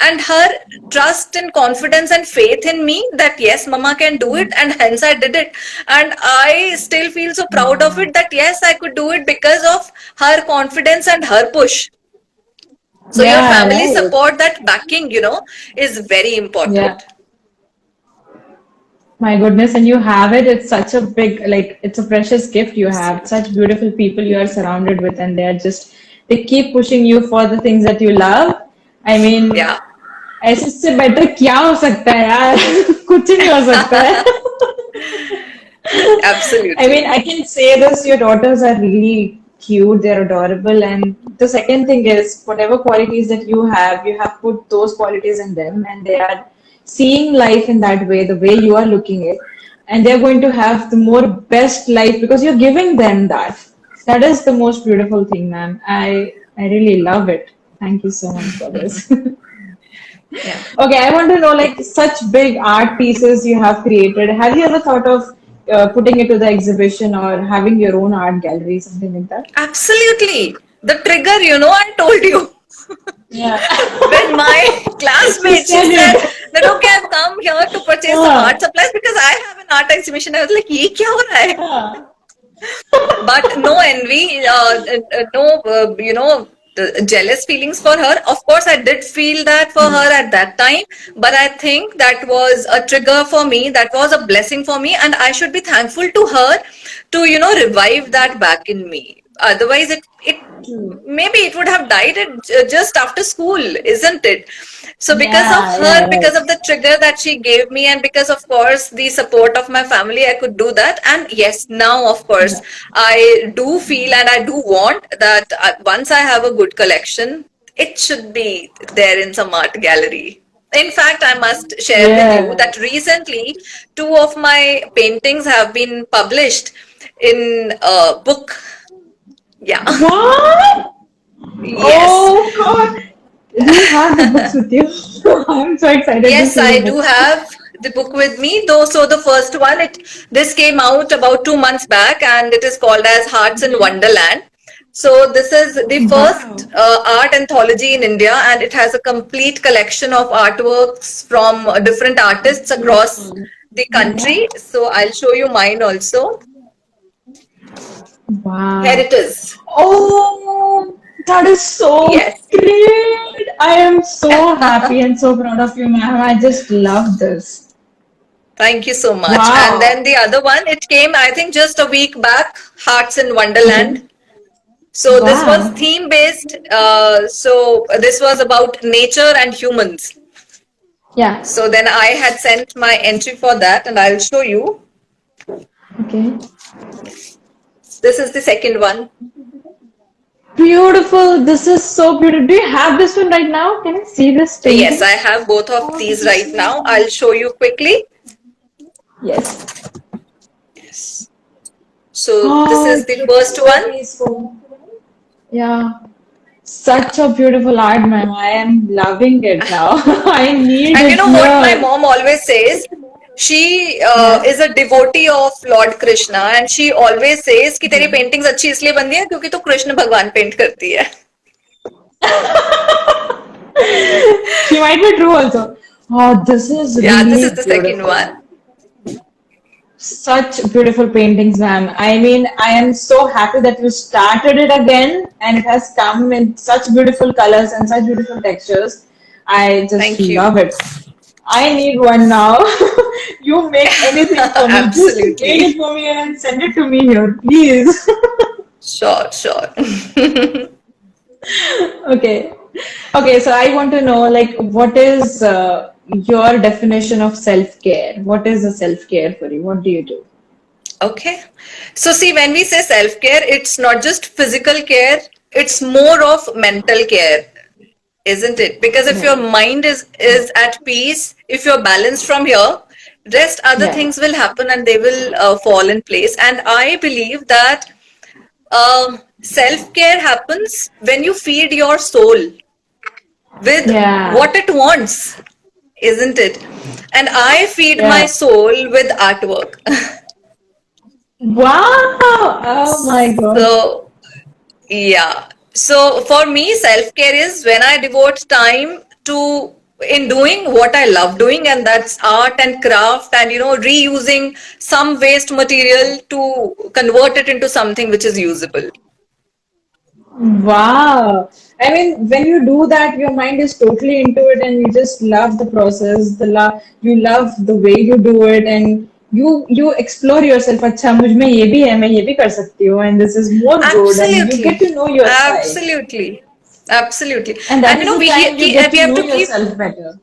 and her trust and confidence and faith in me that yes, mama can do it, and hence I did it. And I still feel so proud of Wow. it that yes, I could do it because of her confidence and her push. So your Yeah, family right. support, that backing, is very Yeah. important. My goodness, and you have it. It's such a big, like, it's a precious gift you have. Absolutely. Such beautiful people you are surrounded with, and they keep pushing you for the things that you love. I mean, Yeah. ऐसे से better क्या हो सकता है यार? कुछ ही नहीं हो सकता है. I mean, Absolutely. I can say this, your daughters are really cute, they're adorable. And the second thing is, whatever qualities that you have put those qualities in them, and they are seeing life in that way, the way you are looking it. And they're going to have the more best life because you're giving them that. That is the most beautiful thing, ma'am. I really love it. Thank you so much for this. Yeah. Okay, I want to know like such big art pieces you have created. Have you ever thought of putting it to the exhibition or having your own art gallery, something like that? Absolutely. The trigger, I told you. Yeah. When my She classmate, she said said it. that okay, I've come here to purchase some art Yeah. supplies because I have an art exhibition. I was like, ये क्या हो रहा है? Yeah. But no envy, no, the jealous feelings for her. Of course, I did feel that for her at that time, but I think that was a trigger for me. That was a blessing for me, and I should be thankful to her to, revive that back in me. Otherwise, it maybe it would have died just after school, isn't it? So because of Yeah, her, yeah, because right. of the trigger that she gave me, and because of course the support of my family, I could do that. And yes, now of course Yeah. I do feel and I do want that once I have a good collection, it should be there in some art gallery. In fact, I must share with you Yeah. that recently two of my paintings have been published in a book. Yeah. What? Yes. Oh God. Do you have the books with you? I'm so excited to Yes, see the I do books. have the book with me. Though, so the first one, this came out about 2 months back, and it is called as Hearts in Wonderland. So this is the first Wow. art anthology in India, and it has a complete collection of artworks from different artists across the country. So I'll show you mine also. Here Wow. it is. Oh, that is so Yes. great. I am so happy and so proud of you, ma'am. I just love this. Thank you so much. And Wow. then the other one, it came, I think, just a week back, Hearts in Okay. Wonderland. So this was Wow. theme based. So this was about nature and humans. Yeah. So then I had sent my entry for that, and I'll show you. Okay. This is the second one. Beautiful. This is so beautiful. Do you have this one right now? Can I see this Yes, painting? I have both of Oh, this these is right so now. nice. I'll show you quickly. Yes. Yes. So this Oh, is it the looks first so one. peaceful. Yeah. Yeah. Such a beautiful art, ma'am. I am loving it now. I need And you it know what my here. mom always says? She Yeah. is a devotee of Lord Krishna, and she always says कि तेरी paintings अच्छी इसलिए बनती है क्योंकि तू कृष्ण भगवान paint करती है. She might be true also. Oh, this is Yeah, this is really the second beautiful. one. Such beautiful paintings, ma'am. I mean, I am so happy that you started it again and it has come in such beautiful colors and such beautiful textures. I just Thank you. love it. I need one now. You make anything for me. Just make Absolutely. it for me and send it to me here, please. Sure, sure. Okay. Okay, so I want to know like what is your definition of self-care? What is the self-care for you? What do you do? Okay. So see, when we say self-care, it's not just physical care, it's more of mental care, isn't it? Because if your Right. mind is at peace, if you're balanced from here, rest other Yeah. things will happen and they will fall in place. And I believe that self-care happens when you feed your soul with Yeah. what it wants, isn't it? And I feed my Yeah. soul with artwork. Wow! Oh my God. So, yeah. So for me, self-care is when I devote time to in doing what I love doing, and that's art and craft, and reusing some waste material to convert it into something which is usable. Wow. I mean, when you do that, your mind is totally into it and you just love the process, you love the way you do it and you explore yourself. अच्छा मुझ में ये भी है मैं ये भी कर सकती हूँ and this is more good and you get Absolutely, to know your side. absolutely, absolutely. And And that is the time you get we to have know to keep. yourself better.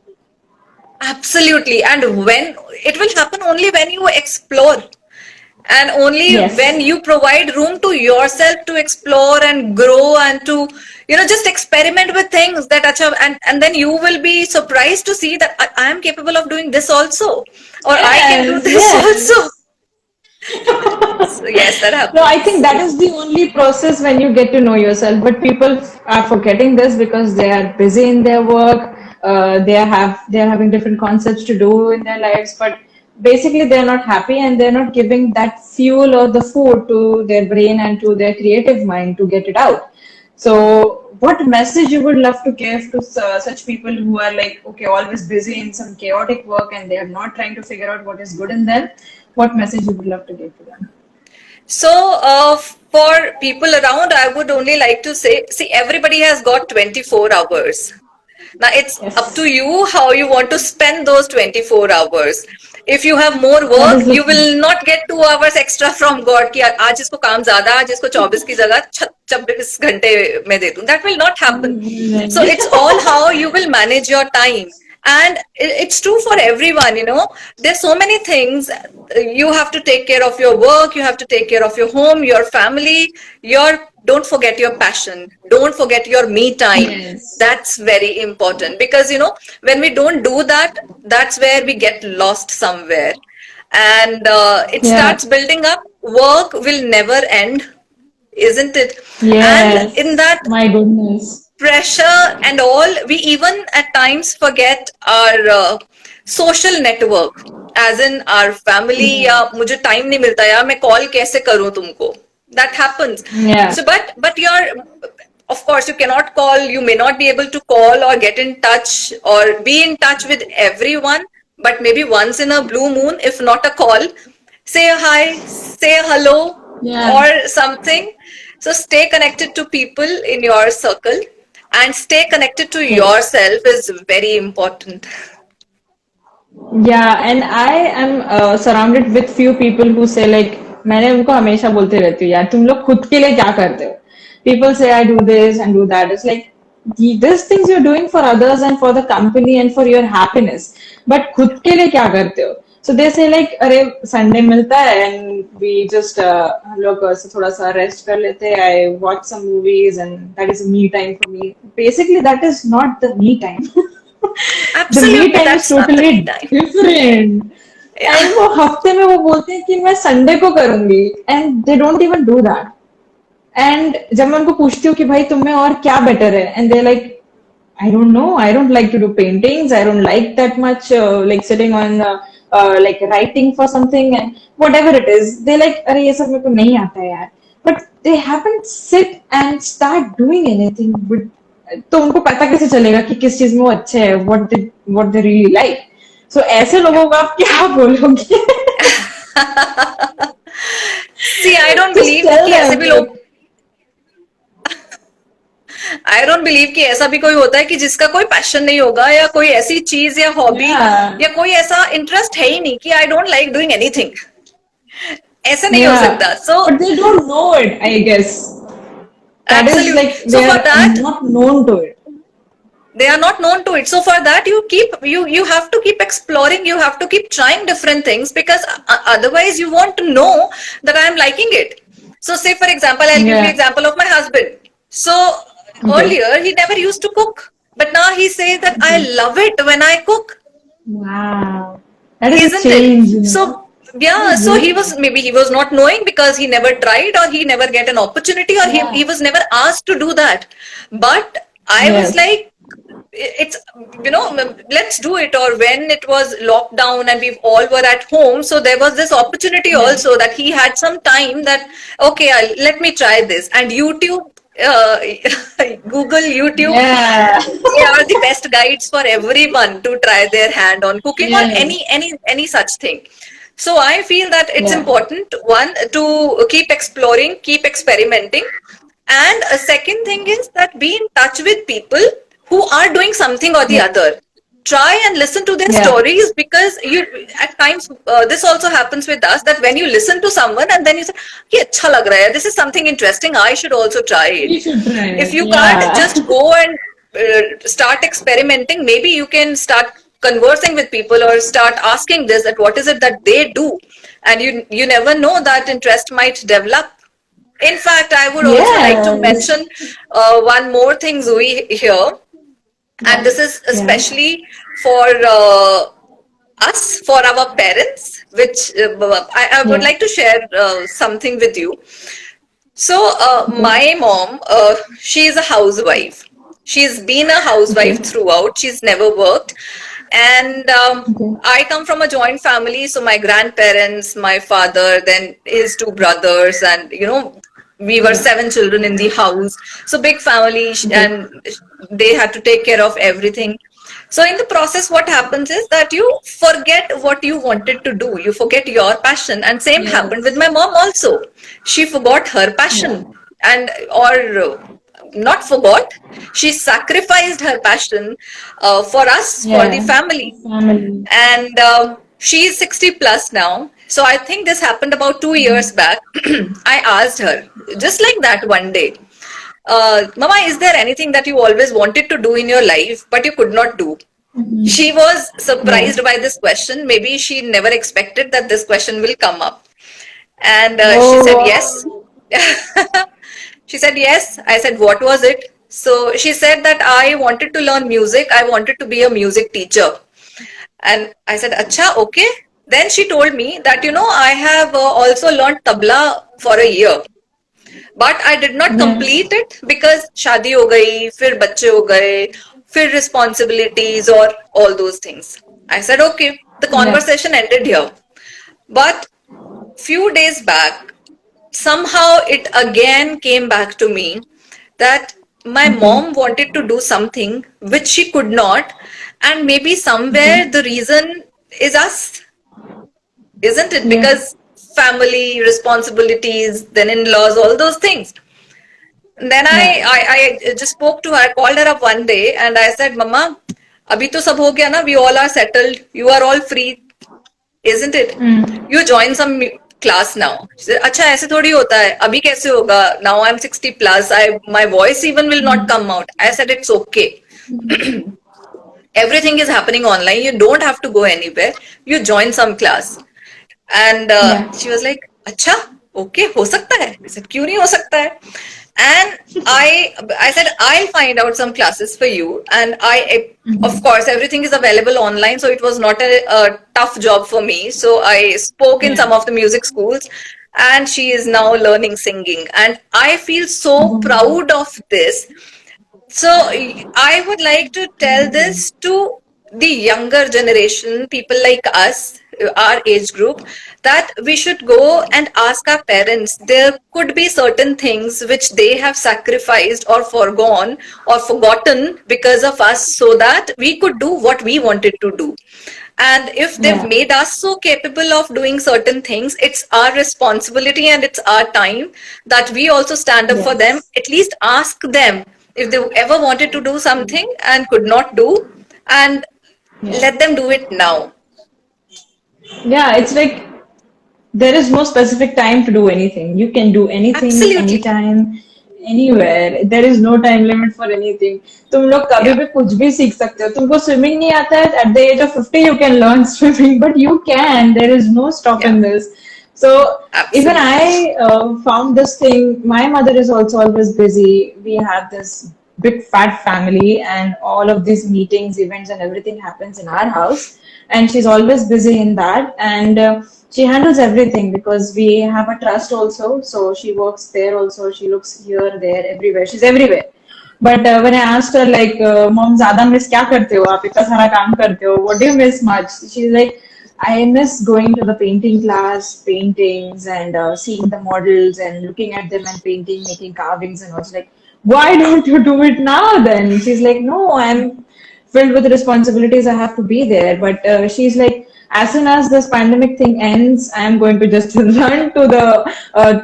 Absolutely. And when it will happen only when you explore, and only when Yes. you provide room to yourself to explore and grow and to just experiment with things that and then you will be surprised to see that I am capable of doing this also, or I can do Yes, this also. yes. So yes, that No, I think happens. that is the only process when you get to know yourself. But people are forgetting this because they are busy in their work. They are having different concepts to do in their lives. But basically, they are not happy and they are not giving that fuel or the food to their brain and to their creative mind to get it out. So, what message you would love to give to such people who are like, okay, always busy in some chaotic work and they are not trying to figure out what is good in them? What message you would love to give to them? So, for people around, I would only like to say, see, everybody has got 24 hours. Now it's up to Yes, you how you want to spend those 24 hours. If you have more that work, is the you thing. will not get 2 hours extra from God कि आज इसको काम ज्यादा आज इसको 24 की जगह 26 घंटे में दे दूं. That will not happen. So it's all how you will manage your time. And it's true for everyone, there's so many things. You have to take care of your work, you have to take care of your home, your family, don't forget your passion, don't forget your me time. Yes. That's very important, because when we don't do that, that's where we get lost somewhere. And it Yeah. starts building up. Work will never end, isn't it? And in Yes. that My goodness. pressure and all, we even at times forget our social network, as in our family. या Yeah. मुझे time नहीं मिलता यार, मैं call कैसे करूं तुमको. That happens. Yeah. So but you're, of course, you cannot call, you may not be able to call or get in touch or be in touch with everyone, but maybe once in a blue moon, if not a call, say a hi, say a hello, Yeah. or something. So stay connected to people in your circle, and stay connected to Yes. yourself is very important. Yeah, and I am surrounded with few people who say like मैंने उनको हमेशा बोलते रहती हूँ यार तुम लोग खुद के लिए क्या करते हो? People say I do this and do that. It's like these things you're doing for others and for the company and for your happiness. But खुद के लिए क्या करते हो? So they say like अरे संडे मिलता है and we just हम लोग ऐसे थोड़ा सा रेस्ट कर लेते हैं. I watch some movies and that is me time for me. Basically that is not the me time. The me Absolutely, time is that's not the me totally time. different. Yeah. And वो हफ्ते में वो बोलते हैं कि मैं Sunday को करूंगी and they don't even do that. And जब मैं उनको पूछती हूँ कि भाई तुम में और क्या बेटर है and they're like I don't know. I don't like to do paintings. I don't like that much like sitting on like writing for something and whatever it is. They like अरे ये सब मेरे को नहीं आता है यार. But they haven't sit and start doing anything. But तो उनको पता कैसे चलेगा कि किस चीज में वो अच्छे हैं? What they really like. So ऐसे लोगों को आप क्या बोलोगे? See, I don't Just believe tell कि ऐसे them भी लोग, like आई डोंट बिलीव कि ऐसा भी कोई होता है कि जिसका कोई पैशन नहीं होगा, या कोई ऐसी चीज या हॉबी yeah या कोई ऐसा इंटरेस्ट है ही नहीं कि I don't like doing anything. ऐसा नहीं हो yeah. सकता. सो But they don't know it. I guess that is absolutely. like so they for are that, not known to it. they are not known to it. So for that, you have to keep exploring, you have to keep trying different things, because otherwise you won't know that I am liking it. So say for example, I'll give you Yeah. example of my husband. So Okay. earlier he never used to cook, but now he says that I Okay. love it when I cook, Wow. That is a isn't it? change, you So know. That yeah, is so really nice. he was not knowing because he never tried, or he never get an opportunity, or he Yeah. was never asked to do that. But I was Yes. like, it's, let's do it. Or when it was lockdown and we all were at home, so there was this opportunity Yeah. also that he had some time that, okay, let me try this. And YouTube, uh, Google, YouTube, Yeah. they are the best guides for everyone to try their hand on cooking or Yes. any such thing. So I feel that it's Yeah. important, one, to keep exploring, keep experimenting. And a second thing is that be in touch with people who are doing something or the Yeah. other. Try and listen to their Yeah. stories, because you, at times, this also happens with us, that when you listen to someone and then you say, "Ye acha lag raha hai, this is something interesting, I should also try it." You should try If it. you can't Yeah. just go and start experimenting, maybe you can start conversing with people or start asking this, that what is it that they do, and you never know, that interest might develop. In fact, I would also like to Yes. mention one more thing, Zoe, here, and Yeah. this is Yeah. especially for us, for our parents, which I would Yeah. like to share something with you. So, Okay. my mom, she is a housewife. She's been a Okay. housewife throughout. She's never worked. And Okay. I come from a joint family. So, my grandparents, my father, then his two brothers, and we were Yeah. seven children in the house. So, big family, Okay. and they had to take care of everything. So, in the process, what happens is that you forget what you wanted to do. You forget your passion. And same happened with Yes. my mom also. She forgot her Yeah. passion, and or not forgot, she sacrificed her passion for us, for the Yeah. family. Family. And she is 60 plus now. So I think this happened about 2 years Mm-hmm. back. I asked her, just like that one day, Mama, is there anything that you always wanted to do in your life but you could not do? She Mm-hmm. was Yeah. surprised by this question. Maybe she never expected that this question will come up. And she Oh, said yes. wow. She said yes. I said, what was it? So she said that I wanted to learn music. I wanted to be a music teacher. And I said, Acha, okay. Then she told me that, I have also learned tabla for a year. But I did not Yeah. complete it because shadi ho gayi, fir bacche ho gaye, fir responsibilities or all those things. I said, okay. The Yeah. conversation ended here. But few days back, somehow it again came back to me that my Okay. mom wanted to do something which she could not, and maybe Okay. somewhere the reason is us, isn't it? Yeah. Because family responsibilities, then in-laws, all those things. Then Yeah. I just spoke to her. I called her up one day and I said, Mama, abhi to sab ho gaya na, we all are settled, you are all free, isn't it? Mm. You join some class now. She said, अच्छा ऐसे थोड़ी होता है, अभी कैसे होगा? Now I'm 60 plus, my voice even will not Mm. come out. I said, it's okay. Everything is happening online. You don't have to go anywhere. You join some class. And Yeah. she was like, अच्छा, okay, हो सकता है? I said, क्यों नहीं हो सकता है? And I said, I'll find out some classes for you. And of Mm-hmm. course, everything is available online, so it was not a tough job for me. So I spoke in Yeah. some of the music schools, and she is now learning singing. And I feel so Wow. proud of this. So I would like to tell Amazing. this to the younger generation, people like us, our age group, that we should go and ask our parents. There could be certain things which they have sacrificed or foregone or forgotten because of us, so that we could do what we wanted to do. And if they've Yeah. made us so capable of doing certain things, it's our responsibility and it's our time that we also stand up for them. Yes. At least ask them if they ever wanted to do something and could not do, and Yeah. let them do it now. Yeah. It's like there is no specific time to do anything. You can do anything, Absolutely. anytime, anywhere. There is no time limit for anything. तुम लोग कभी Yeah, भी कुछ भी सीख सकते हो. तुमको swimming नहीं आता है, at the age of 50 you can learn swimming, but you can. There is no stop yeah, in this. So even absolutely. I found this thing. My mother is also always busy. We have this big fat family, and all of these meetings, events, and everything happens in our house. And she's always busy in that. And she handles everything because we have a trust also. So she works there also. She looks here, there, everywhere. She's everywhere. But when I asked her like, "Mom, ज़्यादा miss क्या करते हो? आप इतना सारा काम करते हो. What do you miss much?" She's like, "I miss going to the painting class, paintings, and seeing the models and looking at them and painting, making carvings and all." She's like, "Why don't you do it now then?" She's like, "No, I'm filled with responsibilities. I have to be there." But she's like, as soon as this pandemic thing ends, I'm going to just run to the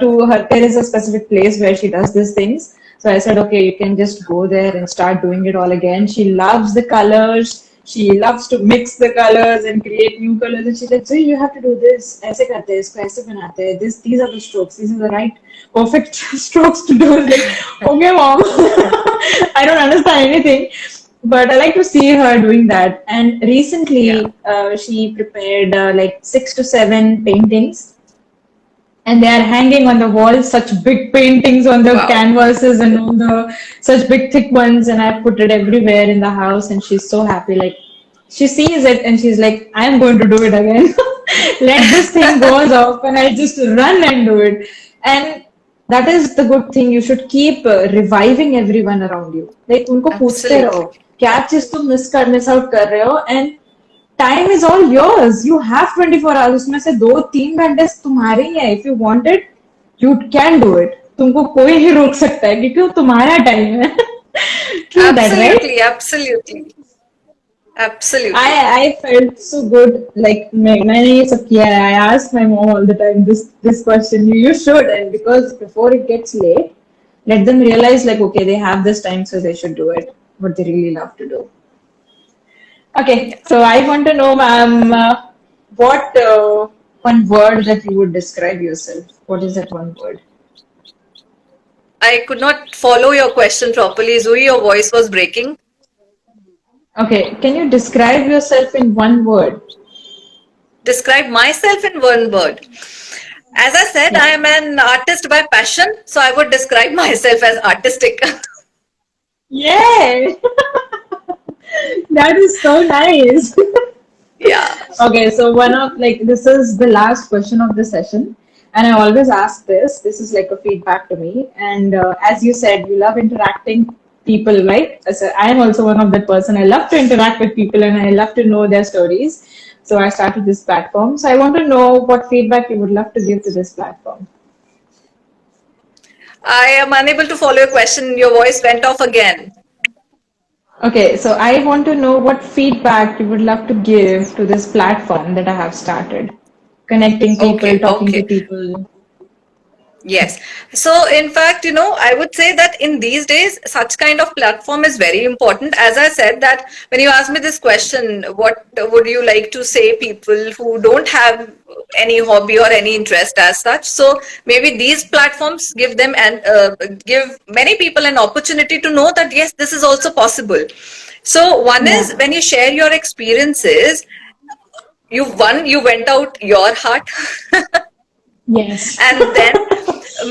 to her. There is a specific place where she does these things. So I said, okay, you can just go there and start doing it all again. She loves the colors. She loves to mix the colors and create new colors. And she's like, so you have to do this. ऐसे करते हैं, इसको ऐसे बनाते हैं. These are the strokes. These are the right perfect strokes to do. It's like, okay, mom. I don't understand anything. But I like to see her doing that. And Yeah. recently, she prepared like 6 to 7 paintings, and they are hanging on the wall, such big paintings on the Wow. canvases and on the such big thick ones, and I put it everywhere in the house, and she's so happy. Like, she sees it and she's like, I am going to do it again. Let this thing goes off and I just run and do it. And that is the good thing. You should keep reviving everyone around you. Like, उनको पूछते रहो Absolutely. क्या चीज तुम miss out कर रहे हो, and time is all yours. You have 24 hours. उसमें से 2-3 घंटे तुम्हारे ही है. If you want it, you can do it. तुमको कोई ही रोक सकता है क्योंकि वो तुम्हारा टाइम है. True that, right? Absolutely. Absolutely. I Absolutely. I felt so good. Like मैंने ये सब किया है. I ask my mom all the time this question. You should, and because before it gets late, let them realize like, okay, they have this time, so they should do it. What they really love to do. Okay, so I want to know, ma'am, what one word that you would describe yourself? What is that one word? I could not follow your question properly. Zoe, your voice was breaking. Okay, can you describe yourself in one word? Describe myself in one word. As I said, I Yeah. am an artist by passion, so I would describe myself as artistic. Yay! That is so nice. Yeah. Okay, so one of like this is the last question of the session, and I always ask this. This is like a feedback to me, and as you said, you love interacting people, right? So I am also one of that person. I love to interact with people, and I love to know their stories. So I started this platform. So I want to know what feedback you would love to give to this platform. I am unable to follow your question. Your voice went off again. Okay, so I want to know what feedback you would love to give to this platform that I have started. Connecting people, Okay, talking to okay. people. Yes. So, in fact, I would say that in these days, such kind of platform is very important. As I said, that when you ask me this question, what would you like to say people who don't have any hobby or any interest as such? So maybe these platforms give them and give many people an opportunity to know that yes, this is also possible. So one is Yeah. when you share your experiences, you went out your heart. Yes. And then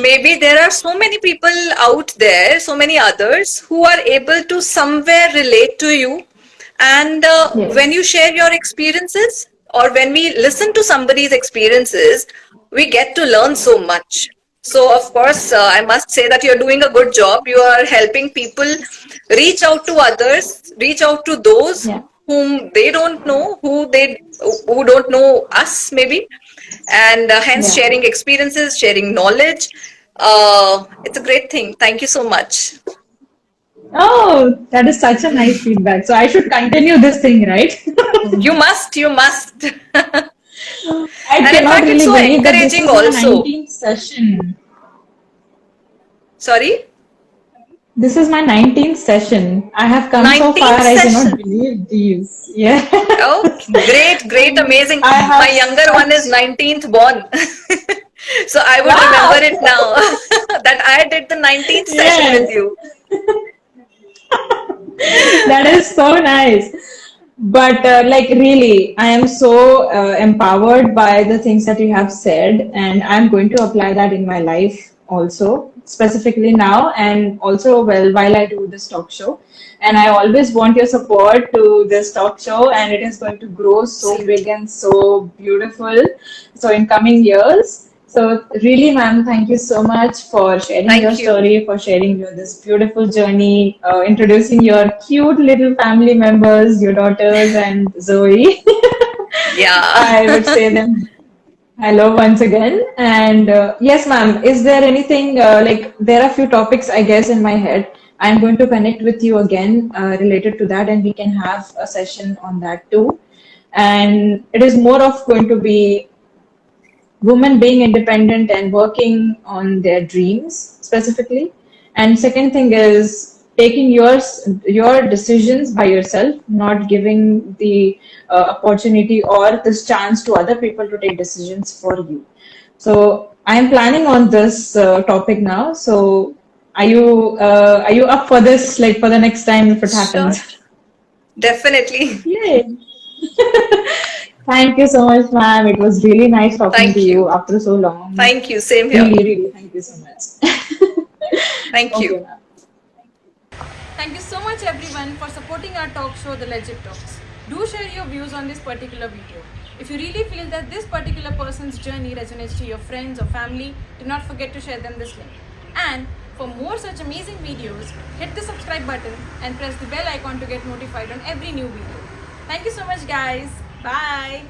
maybe there are so many people out there, so many others who are able to somewhere relate to you. And when you Yes. share your experiences or when we listen to somebody's experiences, we get to learn so much. So, of course, I must say that you're doing a good job. You are helping people reach out to others, reach out to those Yeah. whom they don't know, who don't know us maybe, and hence Yeah. sharing experiences, sharing knowledge. It's a great thing. Thank you so much. Oh, that is such a nice feedback. So I should continue this thing, right? You must, you must. I And in cannot fact, it's really so believe that this encouraging is my also. 19th session. Sorry? This is my 19th session. I have come so far. 19th I cannot session. believe these. Yeah. Oh, great, great, amazing. I My have younger one is such. 19th born. So I would remember Wow. it now that I did the 19th session with Yes. you. That is so nice. But like really, I am so empowered by the things that you have said, and I'm going to apply that in my life also, specifically now, and also well while I do this talk show. And I always want your support to this talk show, and it is going to grow so big Absolutely. and so beautiful. So in coming years. So really, ma'am, thank you so much for sharing your Thank you. story, for sharing this beautiful journey, introducing your cute little family members, your daughters and Zoe. Yeah. I would say them hello once again. And yes, ma'am, is there anything like there are a few topics I guess in my head. I'm going to connect with you again related to that, and we can have a session on that too. And it is more of going to be women being independent and working on their dreams specifically. And second thing is taking your decisions by yourself, not giving the opportunity or this chance to other people to take decisions for you. So I am planning on this topic now. So are you up for this, like for the next time if it Sure. happens? Definitely. Yay. Thank you so much, ma'am. It was really nice talking to Thank you you. after so long. Thank you. Same here. Really, really, thank you so much. Thank Okay, you. ma'am. Thank you so much everyone for supporting our talk show, The Legit Talks. Do share your views on this particular video. If you really feel that this particular person's journey resonates to your friends or family, do not forget to share them this link. And for more such amazing videos, hit the subscribe button and press the bell icon to get notified on every new video. Thank you so much guys. Bye.